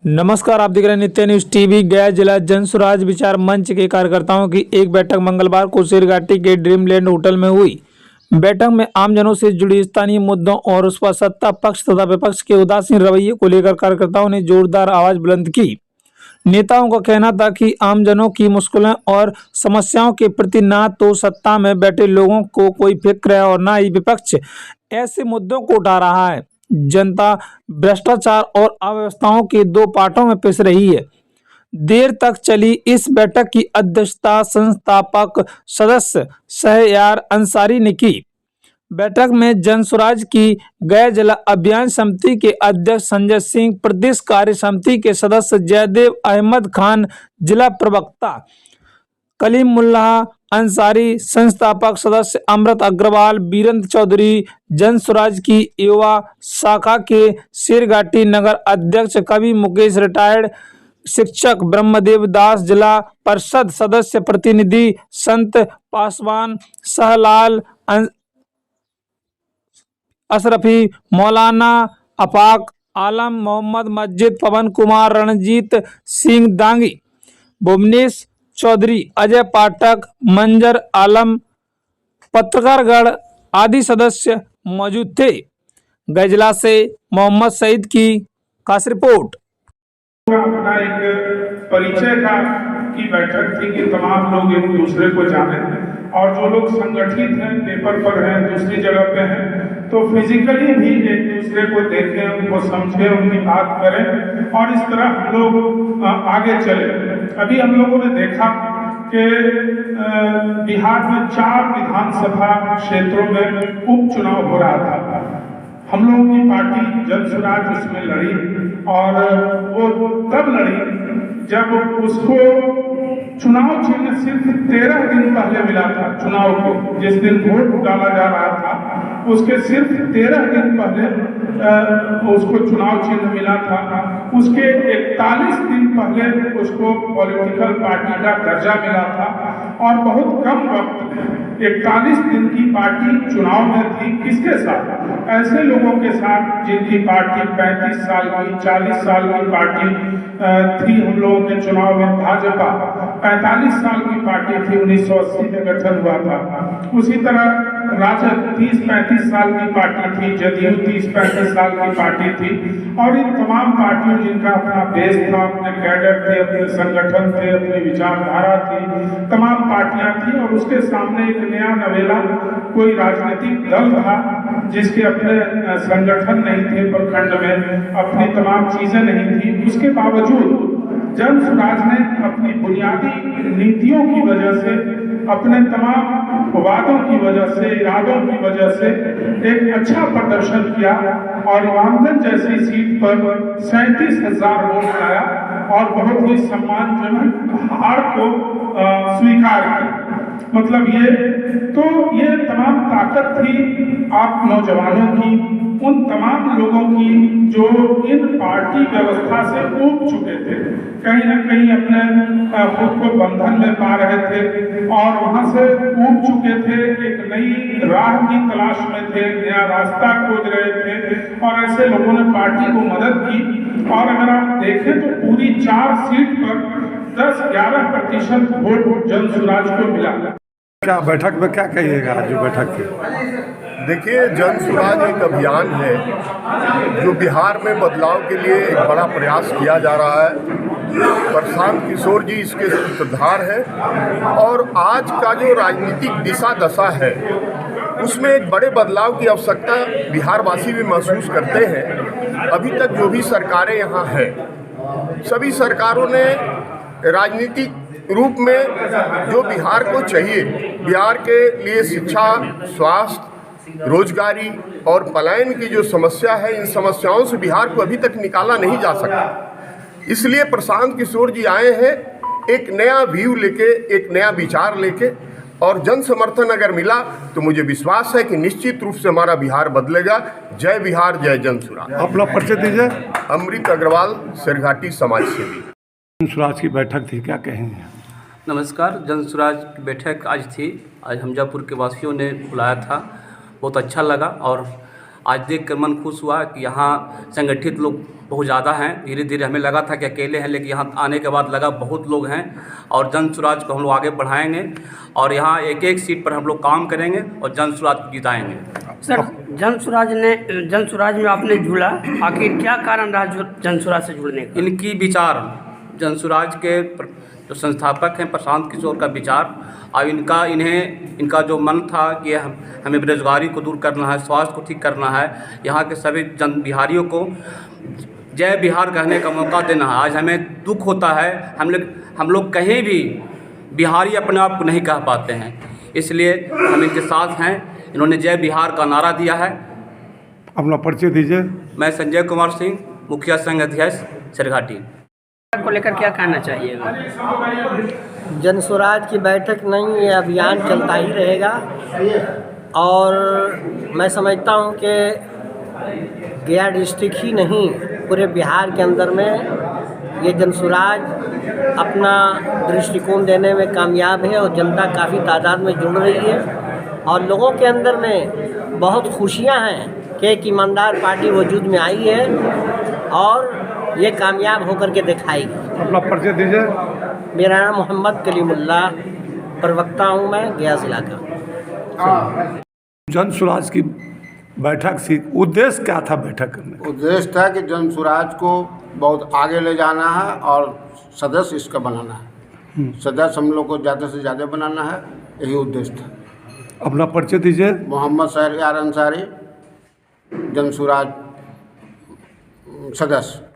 नमस्कार, आप देख रहे हैं नित्य न्यूज टीवी। गया जिला जन स्वराज विचार मंच के कार्यकर्ताओं की एक बैठक मंगलवार को शेरघाटी के ड्रीमलैंड होटल में हुई। बैठक में आमजनों से जुड़ी स्थानीय मुद्दों और उस पर सत्ता पक्ष तथा विपक्ष के उदासीन रवैये को लेकर कार्यकर्ताओं ने जोरदार आवाज बुलंद की। नेताओं का कहना था कि आमजनों की मुश्किलों और समस्याओं के प्रति ना तो सत्ता में बैठे लोगों को कोई फिक्र है और ना ही विपक्ष ऐसे मुद्दों को उठा रहा है। जनता भ्रष्टाचार और अव्यवस्थाओं के दो पार्टों में पिस रही है। देर तक चली इस बैठक की अध्यक्षता संस्थापक सदस्य शहरयार अंसारी ने की। बैठक में जन स्वराज की गया जिला अभियान समिति के अध्यक्ष संजय सिंह, प्रदेश कार्य समिति के सदस्य जयदेव अहमद खान, जिला प्रवक्ता कलीमुल्लाह अंसारी, संस्थापक सदस्य अमृत अग्रवाल, वीरेंद्र चौधरी, जन स्वराज की युवा शाखा के शेरघाटी नगर अध्यक्ष कवि मुकेश, रिटायर्ड शिक्षक ब्रह्मदेव दास, जिला परिषद सदस्य प्रतिनिधि संत पासवान, सहलाल अशरफी, मौलाना अफाक आलम, मोहम्मद मस्जिद, पवन कुमार, रणजीत सिंह दांगी, भुवनेश चौधरी, अजय पाठक, मंजर आलम, पत्रकारगढ़ आदि सदस्य मौजूद थे। गजला से मोहम्मद सईद की खास रिपोर्ट। अपना एक परिचय की बैठक थी कि तमाम लोग एक दूसरे को जाने और जो लोग संगठित हैं, पेपर पर हैं, दूसरी जगह पे हैं, तो फिजिकली भी एक दूसरे को देखें, उनको समझें, उनकी बात करें और इस तरह हम लोग आगे चले। अभी हम लोगों ने देखा कि बिहार में 4 विधानसभा क्षेत्रों में उपचुनाव हो रहा था। हम लोगों की पार्टी जन स्वराज उसमें लड़ी और वो तब लड़ी जब उसको चुनाव चिन्ह सिर्फ 13 दिन पहले मिला था। चुनाव को जिस दिन वोट डाला जा रहा था उसके सिर्फ 13 दिन पहले उसको चुनाव चिन्ह मिला था। उसके 41 दिन पहले उसको पॉलिटिकल पार्टी का दर्जा मिला था और बहुत कम वक्त में 41 दिन की पार्टी चुनाव में थी। किसके साथ? ऐसे लोगों के साथ जिनकी पार्टी 35 साल की, 40 साल की पार्टी थी। हम लोगों के चुनाव में भाजपा 45 साल की पार्टी थी, 1980 में गठन हुआ था। उसी तरह राजद 30-35 साल की पार्टी थी, जदयू 30-35 साल की पार्टी थी और इन तमाम पार्टियों जिनका अपना बेस था, अपने कैडर थे, अपने संगठन थे, अपनी विचारधारा थी, तमाम पार्टियां थी और उसके सामने एक नया नवेला कोई राजनीतिक दल था जिसके अपने संगठन नहीं थे, प्रखंड में अपनी तमाम चीजें नहीं थी। उसके बावजूद जन स्वराज ने अपनी बुनियादी नीतियों की वजह से, अपने तमाम वादों की वजह से, इरादों की वजह से एक अच्छा प्रदर्शन किया और रामगंज जैसी सीट पर 37,000 वोट आया और बहुत ही सम्मानजनक हार को स्वीकार किया। मतलब ये तमाम ताकत थी आप नौजवानों की, उन तमाम लोगों की जो इन पार्टी व्यवस्था से ऊब चुके थे, कहीं ना कहीं अपने खुद को बंधन में पा रहे थे और वहां से ऊब चुके थे, एक नई राह की तलाश में थे, नया रास्ता खोज रहे थे और ऐसे लोगों ने पार्टी को मदद की। और अगर आप देखें तो पूरी 4 सीट पर 10-11% वोट जन स्वराज को मिला। क्या बैठक में क्या कहिएगा? आज जो बैठक थी, देखिए, जन स्वराज एक अभियान है जो बिहार में बदलाव के लिए एक बड़ा प्रयास किया जा रहा है। प्रशांत किशोर जी इसके सूत्रधार हैं और आज का जो राजनीतिक दिशा दशा है उसमें एक बड़े बदलाव की आवश्यकता बिहारवासी भी महसूस करते हैं। अभी तक जो भी सरकारें यहाँ हैं, सभी सरकारों ने राजनीतिक रूप में जो बिहार को चाहिए, बिहार के लिए शिक्षा, स्वास्थ्य, रोजगारी और पलायन की जो समस्या है, इन समस्याओं से बिहार को अभी तक निकाला नहीं जा सका। इसलिए प्रशांत किशोर जी आए हैं एक नया व्यू लेके, एक नया विचार लेके, और जन समर्थन अगर मिला तो मुझे विश्वास है कि निश्चित रूप से हमारा बिहार बदलेगा। जय बिहार, जय जन स्वराज। अपना परिचय दीजिए। अमृत अग्रवाल, शेरघाटी समाज सेवी। जन स्वराज की बैठक थी, क्या कहेंगे? नमस्कार। जन स्वराज की बैठक आज थी। आज हमजापुर के वासियों ने बुलाया था, बहुत अच्छा लगा और आज देख कर मन खुश हुआ कि यहाँ संगठित लोग बहुत ज़्यादा हैं। धीरे धीरे हमें लगा था कि अकेले हैं, लेकिन यहाँ आने के बाद लगा बहुत लोग हैं और जन स्वराज को हम लोग आगे बढ़ाएंगे और यहाँ एक एक सीट पर हम लोग काम करेंगे और जन स्वराज को जिताएंगे। सर, जन स्वराज में आपने जुड़ा, आखिर क्या कारण रहा जन स्वराज से जुड़ने का? इनकी विचार, जन स्वराज के जो संस्थापक हैं प्रशांत किशोर का विचार और इनका जो मन था कि हमें बेरोजगारी को दूर करना है, स्वास्थ्य को ठीक करना है, यहाँ के सभी जन बिहारियों को जय बिहार कहने का मौका देना है। आज हमें दुख होता है, हम लोग कहीं भी बिहारी अपने आप को नहीं कह पाते हैं, इसलिए हम इनके साथ हैं। इन्होंने जय बिहार का नारा दिया है। अपना परिचय दीजिए। मैं संजय कुमार सिंह, मुखिया संघ अध्यक्ष सरघाटी को लेकर क्या कहना चाहिएगा? जन स्वराज की बैठक नहीं, ये अभियान चलता ही रहेगा और मैं समझता हूँ कि गया डिस्ट्रिक्ट ही नहीं, पूरे बिहार के अंदर में ये जन स्वराज अपना दृष्टिकोण देने में कामयाब है और जनता काफ़ी तादाद में जुड़ रही है और लोगों के अंदर में बहुत खुशियाँ हैं कि एक ईमानदार पार्टी वजूद में आई है और ये कामयाब होकर के दिखाएगी। अपना परिचय दीजिए। मेरा नाम मोहम्मद कलीमुल्लाह, प्रवक्ता हूँ मैं गया जिला का। जन स्वराज की बैठक से उद्देश्य क्या था बैठक करने का? उद्देश्य था कि जन स्वराज को बहुत आगे ले जाना है और सदस्य इसका बनाना है। सदस्य हम लोग को ज़्यादा से ज़्यादा बनाना है, यही उद्देश्य था। अपना परिचय दीजिए। मोहम्मद शहरयार अंसारी, जन स्वराज सदस्य।